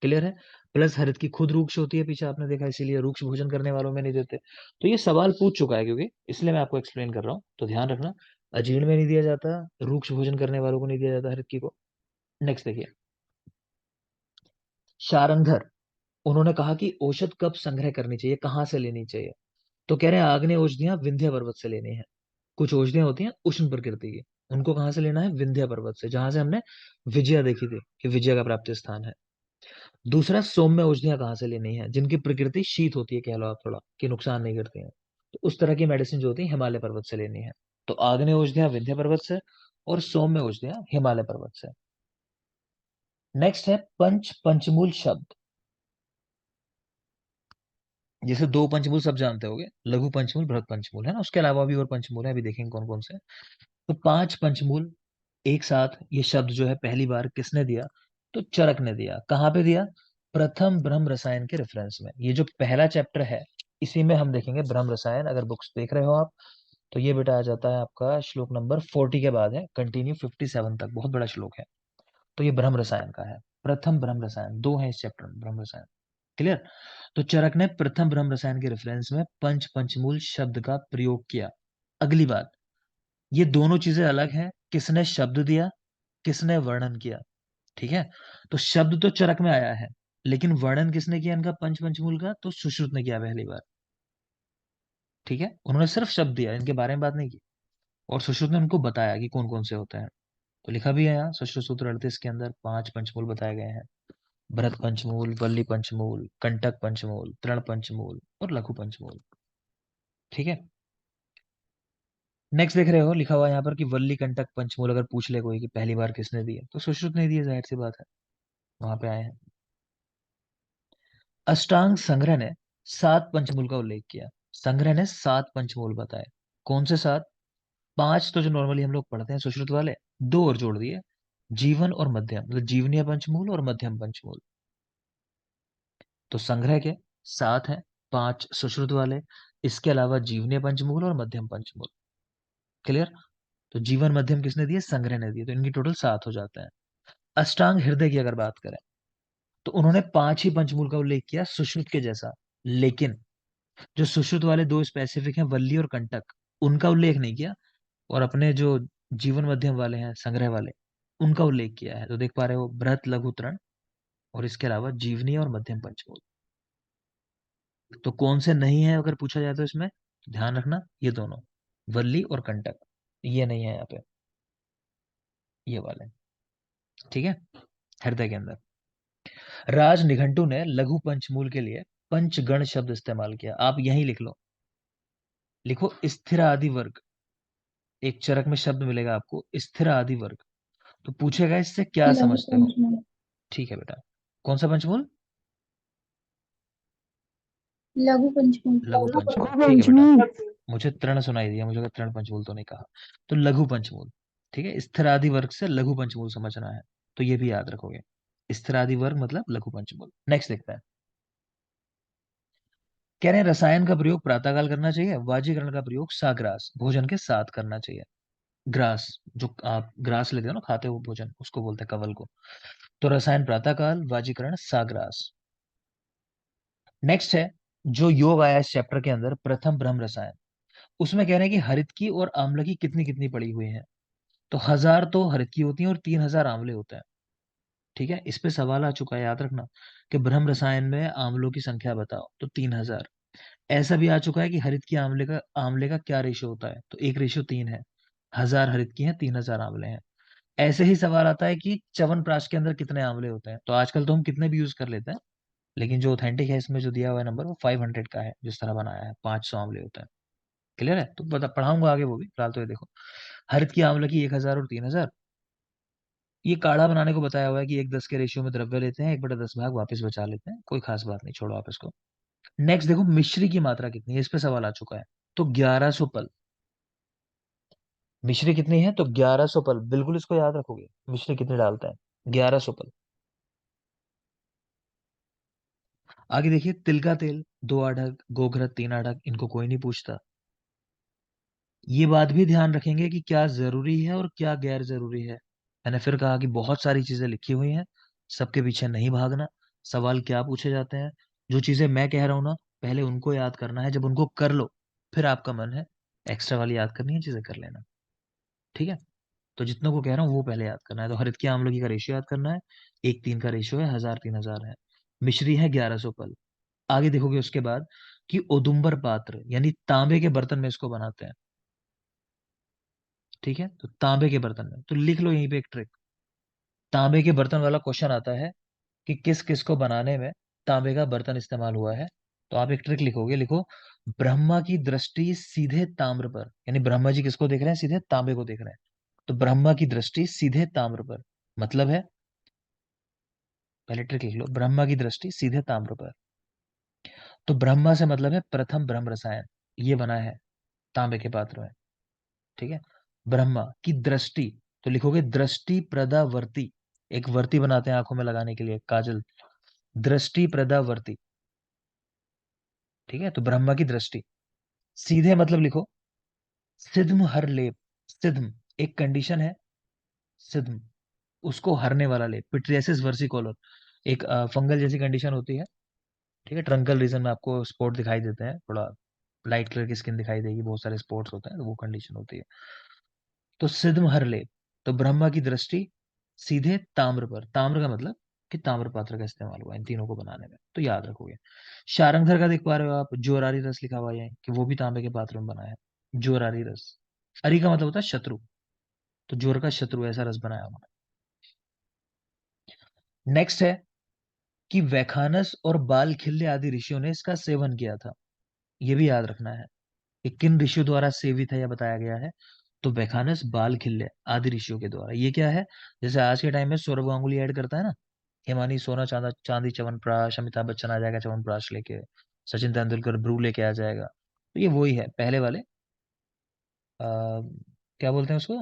Speaker 1: क्लियर है? प्लस हरित की खुद रूक्ष होती है, पीछे आपने देखा, इसीलिए रूक्ष भोजन करने वालों में नहीं देते। तो ये सवाल पूछ चुका है क्योंकि, इसलिए मैं आपको एक्सप्लेन कर रहा हूँ, तो ध्यान रखना। अजीर्ण में नहीं दिया जाता, रूक्ष भोजन करने वालों को नहीं दिया जाता हरित की को। नेक्स्ट देखिए, शारंधर, उन्होंने कहा कि औषध कब संग्रह करनी चाहिए, कहाँ से लेनी चाहिए। तो कह रहे हैं आग्नेय औषधियां विंध्य पर्वत से लेनी है। कुछ औषधियां होती हैं उष्ण प्रकृति की, उनको कहाँ से लेना है, विंध्य पर्वत से, जहां से हमने विजया देखी थी कि विजया का प्राप्ति स्थान है। दूसरा, सौम्य औषधियां कहाँ से लेनी है, जिनकी प्रकृति शीत होती है, कह लो आप थोड़ा, कि नुकसान नहीं करती हैं, तो उस तरह की मेडिसिन जो होती है हिमालय पर्वत से लेनी है। तो आग्नेय औषधियां विंध्य पर्वत से, और सौम्य औषधियां हिमालय पर्वत से। नेक्स्ट है पंचमूल शब्द। जैसे 2 पंचमूल सब जानते होंगे, लघु पंचमूल, बृहद पंचमूल, है ना, उसके अलावा भी और पंचमूल है, अभी देखेंगे कौन कौन से। तो 5 पंचमूल एक साथ, ये शब्द जो है पहली बार किसने दिया, तो चरक ने दिया। कहाँ पे दिया, प्रथम ब्रह्म रसायन के रेफरेंस में। ये जो पहला चैप्टर है इसी में हम देखेंगे ब्रह्म रसायन, अगर बुक्स देख रहे हो आप तो ये बेटा आ जाता है आपका श्लोक नंबर 40 के बाद है, कंटिन्यू 57 तक, बहुत बड़ा श्लोक है। तो ये ब्रह्म रसायन का है, प्रथम ब्रह्म रसायन, 2 है इस चैप्टर में ब्रह्म रसायन। क्लियर? तो चरक ने प्रथम ब्रह्म रसायन के रेफरेंस में पंचमूल शब्द का प्रयोग किया। अगली बात, ये दोनों चीजें अलग हैं, किसने शब्द दिया, किसने वर्णन किया। ठीक है, तो शब्द तो चरक में आया है, लेकिन वर्णन किसने किया इनका पंचमूल का, तो सुश्रुत ने किया पहली बार। ठीक है, उन्होंने सिर्फ शब्द दिया, इनके बारे में बात नहीं की, और सुश्रुत ने उनको बताया कि कौन कौन से होते हैं। तो लिखा भी है यहाँ सुश्रुत सूत्र 38 के अंदर 5 पंचमूल बताए गए हैं, भरत पंचमूल, वल्ली पंचमूल, कंटक पंचमूल, तृण पंचमूल और लघु पंचमूल। ठीक है, नेक्स्ट देख रहे हो, लिखा हुआ है यहाँ पर कि वल्ली कंटक पंचमूल, अगर पूछ ले कोई कि पहली बार किसने दिए, तो सुश्रुत ने दिए, जाहिर सी बात है, वहां पे आए हैं। अष्टांग संग्रह ने 7 पंचमूल का उल्लेख किया, संग्रह ने 7 पंचमूल बताए। कौन से 7? 5 तो जो नॉर्मली हम लोग पढ़ते हैं सुश्रुत वाले, 2 और जोड़ दिए, जीवन और मध्यम, मतलब जीवनीय पंचमूल और मध्यम पंचमूल। तो संग्रह के 7 हैं, 5 सुश्रुत वाले, इसके अलावा जीवनीय पंचमूल और मध्यम पंचमूल। क्लियर? तो जीवन मध्यम किसने दिए, संग्रह ने दिए, तो इनकी टोटल 7 हो जाते हैं। अष्टांग हृदय की अगर बात करें तो उन्होंने 5 ही पंचमूल का उल्लेख किया सुश्रुत के जैसा, लेकिन जो सुश्रुत वाले 2 स्पेसिफिक हैं, वल्ली और कंटक, उनका उल्लेख नहीं किया, और अपने जो जीवन मध्यम वाले हैं, संग्रह वाले, उनका उल्लेख किया है। तो देख पा रहे हो, बृहत, लघु, तृण, और इसके अलावा जीवनी और मध्यम पंचमूल। तो कौन से नहीं है अगर पूछा जाए तो इसमें, ध्यान रखना ये दोनों, वल्ली और कंटक, ये नहीं है यहाँ पे, ये वाले। ठीक है, हृदय के अंदर। राज निघंटू ने लघु पंचमूल के लिए पंचगण शब्द इस्तेमाल किया। आप यहीं लिख लो, लिखो स्थिर आदि वर्ग। एक चरक में शब्द मिलेगा आपको स्थिर आदि वर्ग, तो पूछेगा इससे क्या
Speaker 2: लघु
Speaker 1: समझते हो।
Speaker 2: पंचमूल।
Speaker 1: ठीक है बेटा, कौन सा पंचमूल?
Speaker 2: लघु पंचमूल।
Speaker 1: लघु पंचमूल, ठीक है बेटा। मुझे तृण सुनाई दिया, मुझे लगा तृण पंचमूल तो नहीं कहा। तो लघु पंचमूल, ठीक है, स्थिरादि वर्ग से लघु पंचमूल समझना है, तो ये भी याद रखोगे। स्थिरादि वर्ग मतलब लघु पंचमूल। नेक्स्ट देखते हैं। कह रहे हैं रसायन का प्रयोग प्रातःकाल करना चाहिए, वाजीकरण का प्रयोग साग्रास भोजन के साथ करना चाहिए। ग्रास, जो आप ग्रास लेते हो ना, खाते हो भोजन, उसको बोलते हैं कवल को। तो रसायन प्रातःकाल, वाजीकरण साग्रास। नेक्स्ट है जो योग आया इस चैप्टर के अंदर, प्रथम ब्रह्म रसायन। उसमें कह रहे हैं कि हरितकी और आम्लकी कितनी कितनी पड़ी हुई है। तो 1000 तो हरितकी होती है और 3000 आंवले होते हैं। ठीक है, इस पे सवाल आ चुका है, याद रखना, कि ब्रह्म रसायन में आंवलों की संख्या बताओ, तो 3000। ऐसा भी आ चुका है कि हरित की आंवले का क्या रेशियो होता है, तो 1:3 है। 1000 हरित की है, 3000 आंवले हैं। ऐसे ही सवाल आता है कि च्यवनप्राश के अंदर कितने आंवले होते हैं, तो आजकल तो हम कितने भी यूज कर लेते हैं, लेकिन जो ऑथेंटिक है इसमें जो दिया हुआ है नंबर, वो 500 का है, जिस तरह बनाया है 500 आंवले होते हैं। क्लियर है, तो बता पढ़ाऊंगा आगे वो भी, फिलहाल तो ये देखो। हरित की आंवले की 1000 और 3000। ये काढ़ा बनाने को बताया हुआ है कि 1:10 के रेशियो में द्रव्य लेते हैं, 1/10 भाग वापस बचा लेते हैं, कोई खास बात नहीं, छोड़ो आप इसको। नेक्स्ट देखो, मिश्री की मात्रा कितनी है, इस पे सवाल आ चुका है। तो 1100 पल। मिश्री कितनी है, तो 1100 पल, बिल्कुल इसको याद रखोगे, मिश्री कितनी डालता है, 1100 पल। आगे देखिए, तिल का तेल 2 अढक, गोघृत 3 अढक, इनको कोई नहीं पूछता। ये बात भी ध्यान रखेंगे कि क्या जरूरी है और क्या गैर जरूरी है। मैंने फिर कहा कि बहुत सारी चीजें लिखी हुई हैं, सबके पीछे नहीं भागना। सवाल क्या पूछे जाते हैं, जो चीजें मैं कह रहा हूं ना, पहले उनको याद करना है, जब उनको कर लो फिर आपका मन है एक्स्ट्रा वाली याद करनी है, चीजें कर लेना। ठीक है, तो जितनों को कह रहा हूँ वो पहले याद करना है। तो हरित की आमलकी का रेशियो याद करना है, 1:3 का रेशियो है, 1000 3000 है। मिश्री है 1100 पल। आगे देखोगे उसके बाद कि औदुंबर पात्र यानी तांबे के बर्तन में इसको बनाते हैं। ठीक है, तो तांबे के बर्तन में, तो लिख लो यहीं पे एक ट्रिक। तांबे के बर्तन वाला क्वेश्चन आता है कि किस किस को बनाने में तांबे का बर्तन इस्तेमाल हुआ है, तो आप एक ट्रिक लिखोगे, लिखो ब्रह्मा की दृष्टि सीधे ताम्र पर, यानी ब्रह्मा जी किसको देख रहे हैं, सीधे तांबे को देख रहे हैं। तो ब्रह्मा की दृष्टि सीधे ताम्र पर, मतलब है, पहले ट्रिक लिख लो, ब्रह्मा की दृष्टि सीधे ताम्र पर। तो ब्रह्मा से मतलब है प्रथम ब्रह्म रसायन, ये बना है तांबे के पात्र में। ठीक है, ब्रह्मा की दृष्टि, तो लिखोगे दृष्टि प्रदावर्ती। एक वर्ती बनाते हैं आंखों में लगाने के लिए, काजल, दृष्टि प्रदावर्ती। ठीक है, तो ब्रह्मा की दृष्टि सीधे मतलब लिखो सिद्म हर लेप। सिद्म एक कंडीशन है, सिद्म उसको हरने वाला लेप। पिट्रियसिस वर्सिकोलर एक फंगल जैसी कंडीशन होती है। ठीक है, ट्रंकल रीजन में आपको स्पॉट दिखाई देते हैं, थोड़ा लाइट कलर की स्किन दिखाई देगी, बहुत सारे स्पॉट्स होते हैं, तो वो कंडीशन होती है। तो सिद्म हर लेप, तो ब्रह्मा की दृष्टि सीधे ताम्र पर। ताम्र का मतलब कि ताम्र पात्र का इस्तेमाल हुआ इन तीनों को बनाने में, तो याद रखोगे। शारंगधर का देख पा रहे हो आप, जोरारी रस लिखा हुआ है कि वो भी तांबे के पात्र में बना है। जोरारी रस, अरि का मतलब होता है शत्रु, तो जोर का शत्रु, ऐसा रस बनाया उन्होंने। नेक्स्ट है कि वैखानस और बाल खिल्य आदि ऋषियों ने इसका सेवन किया था, ये भी याद रखना है कि किन ऋषियों द्वारा सेवित है या बताया गया है। तो वैखानस बाल खिल्य आदि ऋषियों के द्वारा। ये क्या है, जैसे आज के टाइम में सौरभ गांगुली ऐड करता है ना, हिमानी सोना चांदा चांदी च्यवनप्राश, अमिताभ बच्चन आ जाएगा च्यवनप्राश लेके, सचिन तेंदुलकर ब्रू लेके आ जाएगा, तो ये वही है पहले वाले, आ, क्या बोलते हैं उसको,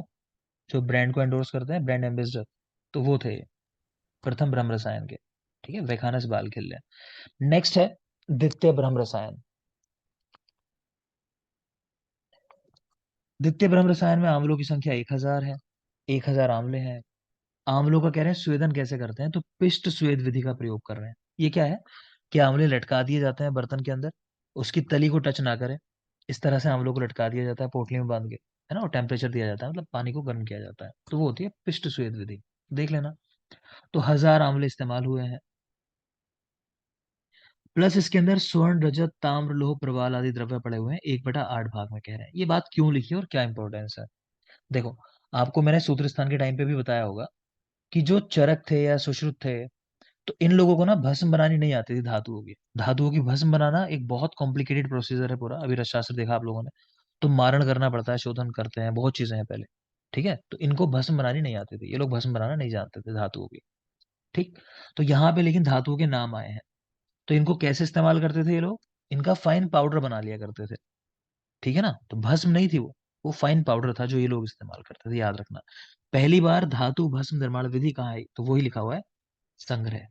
Speaker 1: जो ब्रांड को एंडोर्स करते हैं, ब्रांड एम्बेसडर, तो वो थे प्रथम ब्रह्म रसायन के। ठीक है, वैखानस बाल खिल्य। नेक्स्ट है द्वितीय ब्रह्म रसायन। द्वितीय ब्रह्म रसायन में आंवलों की संख्या 1000 है, 1000 आंवले हैं। आंवलों का कह रहे हैं स्वेदन कैसे करते हैं, तो पिष्ट स्वेद विधि का प्रयोग कर रहे हैं। ये क्या है कि आंवले लटका दिए जाते हैं बर्तन के अंदर, उसकी तली को टच ना करें, इस तरह से आंवलों को लटका दिया जाता है पोटली में बांध के, है ना, और टेम्परेचर दिया जाता है, मतलब पानी को गर्म किया जाता है, तो वो होती है पिष्ट स्वेद विधि, देख लेना। तो 1000 आंवले इस्तेमाल हुए हैं, प्लस इसके अंदर स्वर्ण रजत ताम्र लोह प्रवाल आदि द्रव्य पड़े हुए हैं, 1/8 भाग में कह रहे हैं। ये बात क्यों लिखी और क्या इंपॉर्टेंस है, देखो, आपको मैंने सूत्र स्थान के टाइम पे भी बताया होगा कि जो चरक थे या सुश्रुत थे, तो तो इन लोगों को ना भस्म बनानी नहीं आती थी धातुओं की। धातुओं की भस्म बनाना एक बहुत कॉम्प्लिकेटेड प्रोसीजर है पूरा, अभी रसशास्त्र देखा आप लोगों ने। तो मारण करना पड़ता है, शोधन करते हैं, बहुत चीजें हैं पहले। ठीक है, तो इनको भस्म बनानी नहीं आती थी, ये लोग भस्म बनाना नहीं जानते थे धातुओं की। ठीक। तो यहाँ पे लेकिन धातुओं के नाम आए हैं। तो इनको कैसे इस्तेमाल करते थे ये लोग? इनका फाइन पाउडर बना लिया करते थे। ठीक है ना, तो भस्म नहीं थी वो फाइन पाउडर था जो ये लोग इस्तेमाल करते थे, याद रखना। पहली बार धातु भस्म निर्माण विधि कहाँ आई? तो वही लिखा हुआ है, संग्रह।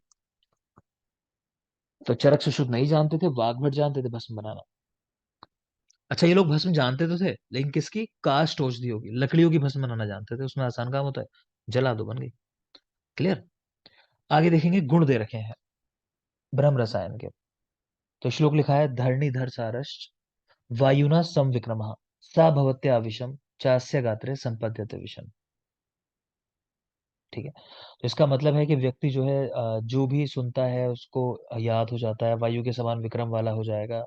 Speaker 1: तो चरक सुश्रुत नहीं जानते थे, वाग्भट जानते थे भस्म बनाना। अच्छा, ये लोग भस्म जानते तो थे, लेकिन किसकी? काष्ठ औषधियों की, लकड़ियों की भस्म बनाना जानते थे, उसमें आसान काम होता है, जला दो, बन गई। क्लियर। आगे देखेंगे, गुण दे रखे हैं ब्रह्म रसायन के। तो श्लोक लिखा है, धरणीधर सारश्च वायुना संविक्रमः सा भवत्या विषम चास्य गात्रे संपद्यते विषम। ठीक है, तो इसका मतलब है कि व्यक्ति जो है जो भी सुनता है उसको याद हो जाता है, वायु के समान विक्रम वाला हो जाएगा।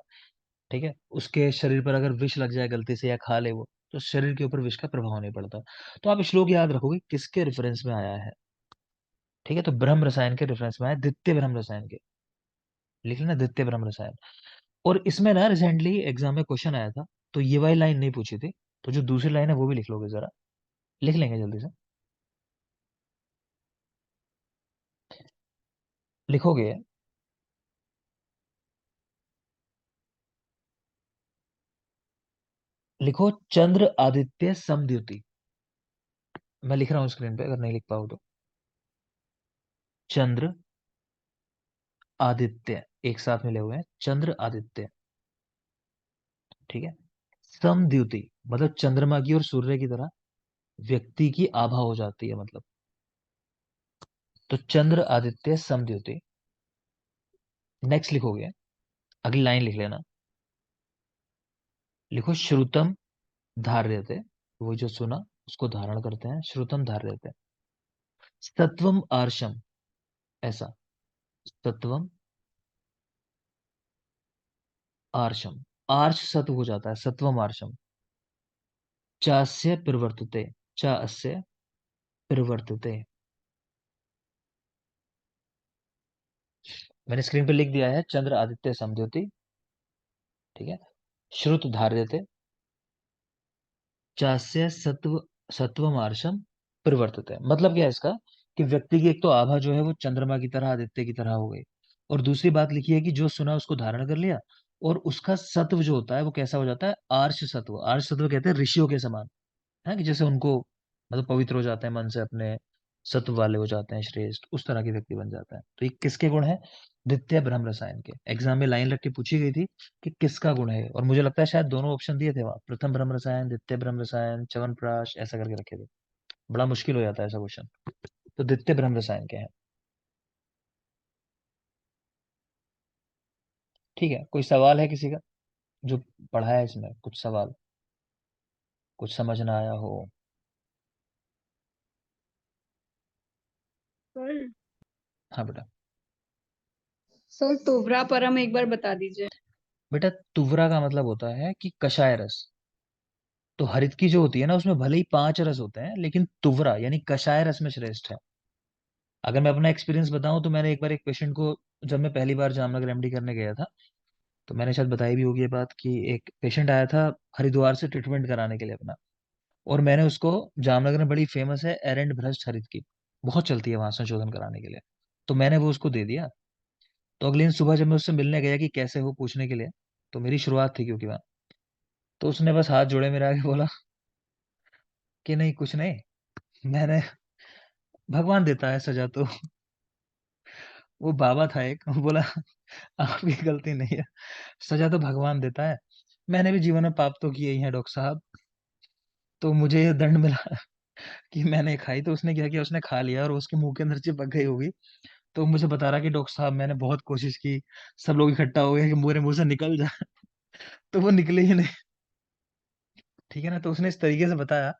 Speaker 1: ठीक है, उसके शरीर पर अगर विष लग जाए गलती से या खा ले वो, तो शरीर के ऊपर विष का प्रभाव नहीं पड़ता। तो आप श्लोक याद रखोगे किसके रेफरेंस में आया है। ठीक है, तो ब्रह्म रसायन के रेफरेंस में आया, द्वितीय ब्रह्म रसायन के। लिख लेना, द्वितीय ब्रह्म रसायन। और इसमें ना रिसेंटली एग्जाम में क्वेश्चन आया था, तो ये वाली लाइन नहीं पूछी थी, तो जो दूसरी लाइन है वो भी लिख लोगे जरा, लिख लेंगे जल्दी से। लिखोगे, लिखो, चंद्र आदित्य समद्युति। मैं लिख रहा हूँ स्क्रीन पे, अगर नहीं लिख पाओ तो। चंद्र आदित्य एक साथ मिले हुए हैं, चंद्र आदित्य। ठीक है, समद्युति मतलब चंद्रमा की और सूर्य की तरह व्यक्ति की आभा हो जाती है, मतलब। तो चंद्र आदित्य समद्युति। नेक्स्ट लिखोगे, अगली लाइन लिख लेना, लिखो, श्रुतम धार्यते। वो जो सुना उसको धारण करते हैं, श्रुतम धार्यते। सत्वम आर्षम, ऐसा, सत्वम आर्षम, आर्ष सत्व हो जाता है, सत्वम आर्षम। चास्य प्रवर्तते, चास्य प्रवर्तते। मैंने स्क्रीन पे लिख दिया है, चंद्र आदित्य समद्युति। ठीक है, श्रुत धार्यते, चास्य सत्व, सत्वम आर्षम परिवर्तते। मतलब क्या है इसका? कि व्यक्ति की एक तो आभा जो है वो चंद्रमा की तरह, आदित्य की तरह हो गई, और दूसरी बात लिखी है कि जो सुना उसको धारण कर लिया, और उसका सत्व जो होता है वो कैसा हो जाता है? आर्ष सत्व। आर्ष सत्व कहते हैं ऋषियों के समान, है कि जैसे उनको मतलब पवित्र हो जाते हैं मन से, अपने सत्व वाले हो जाते हैं, श्रेष्ठ, उस तरह के व्यक्ति बन जाता है। तो ये किसके गुण है? द्वितीय ब्रह्म रसायन के। एग्जाम में लाइन रख के पूछी गई थी कि किसका गुण है, और मुझे लगता है शायद दोनों ऑप्शन दिए थे वहां, प्रथम ब्रह्म रसायन, द्वितीय ब्रह्म रसायन, च्यवनप्राश, ऐसा करके रखे थे। बड़ा मुश्किल हो जाता है ऐसा क्वेश्चन। तो द्वितीय ब्रह्म रसायन के हैं। ठीक है, कोई सवाल है किसी का जो पढ़ा है इसमें? कुछ सवाल, कुछ समझ ना आया हो?
Speaker 2: सर
Speaker 1: हाँ बेटा।
Speaker 2: सर तोबरा परम एक बार बता दीजिए।
Speaker 1: बेटा, तुवरा का मतलब होता है कि कषाय रस। तो हरित की जो होती है ना, उसमें भले ही 5 रस होते हैं, लेकिन तुवरा यानी कषाय रस में श्रेष्ठ है। अगर मैं अपना एक्सपीरियंस बताऊं, तो मैंने एक बार एक पेशेंट को, जब मैं पहली बार जामनगर एमडी करने गया था, तो मैंने शायद बताई भी होगी ये बात, कि एक पेशेंट आया था हरिद्वार से ट्रीटमेंट कराने के लिए अपना, और मैंने उसको, जामनगर में बड़ी फेमस है एरेंड भ्रष्ट हरित की, बहुत चलती है वहां संशोधन कराने के लिए, तो मैंने वो उसको दे दिया। तो अगले दिन सुबह जब मैं उससे मिलने गया कि कैसे हो पूछने के लिए, तो मेरी शुरुआत थी क्योंकि वहाँ, तो उसने बस हाथ जोड़े मेरे आगे, बोला कि नहीं कुछ नहीं, मैंने, भगवान देता है सजा तो। वो बाबा था एक, वो बोला आपकी गलती नहीं है, सजा तो भगवान देता है, मैंने भी जीवन में पाप तो किए ही हैं डॉक्टर साहब, तो मुझे ये दंड मिला कि मैंने खाई। तो उसने क्या किया, उसने खा लिया और उसके मुंह के अंदर चिपक गई होगी। तो मुझे बता रहा कि डॉक्टर साहब मैंने बहुत कोशिश की, सब लोग इकट्ठा हो गए कि मेरे मुंह से निकल जाए, तो वो निकले ही नहीं। ठीक है ना, तो उसने इस तरीके से बताया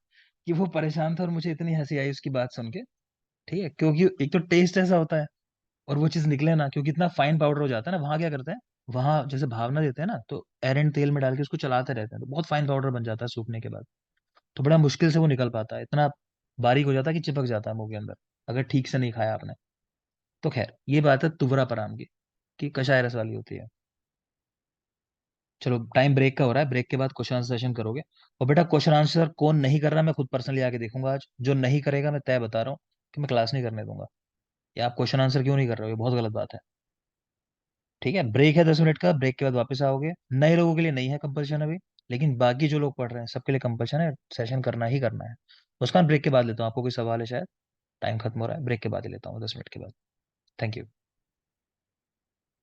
Speaker 1: कि वो परेशान था, और मुझे इतनी हंसी आई उसकी बात सुन के। ठीक है, क्योंकि एक तो टेस्ट ऐसा होता है, और वो चीज निकले ना, क्योंकि इतना फाइन पाउडर हो जाता है ना, वहां क्या करते हैं, वहां जैसे भावना देते हैं ना, तो एरंड तेल में डाल के उसको चलाते रहते हैं, तो बहुत फाइन पाउडर बन जाता है सूखने के बाद। तो बड़ा मुश्किल से वो निकल पाता है, इतना बारीक हो जाता है कि चिपक जाता है मुंह के अंदर, अगर ठीक से नहीं खाया आपने। तो खैर ये बात है तुवरा पराम की कि कषाय रस वाली होती है। चलो टाइम ब्रेक का हो रहा है, ब्रेक के बाद क्वेश्चन आंसर सेशन करोगे। और बेटा क्वेश्चन आंसर कौन नहीं कर रहा मैं खुद पर्सनली आके देखूंगा आज, जो नहीं करेगा मैं तय बता रहा हूँ कि मैं क्लास नहीं करने दूंगा। या आप क्वेश्चन आंसर क्यों नहीं कर रहे हो, ये बहुत गलत बात है। ठीक है, ब्रेक है 10 मिनट का, ब्रेक के बाद वापस आओगे। नए लोगों के लिए नहीं है कंपल्शन अभी, लेकिन बाकी जो लोग पढ़ रहे हैं सबके लिए कंपल्शन है, सेशन करना ही करना है। मुस्कान ब्रेक के बाद लेता हूँ, आपको कोई सवाल है शायद? टाइम खत्म हो रहा है, ब्रेक के बाद ही लेता हूँ 10 मिनट के बाद। Thank you.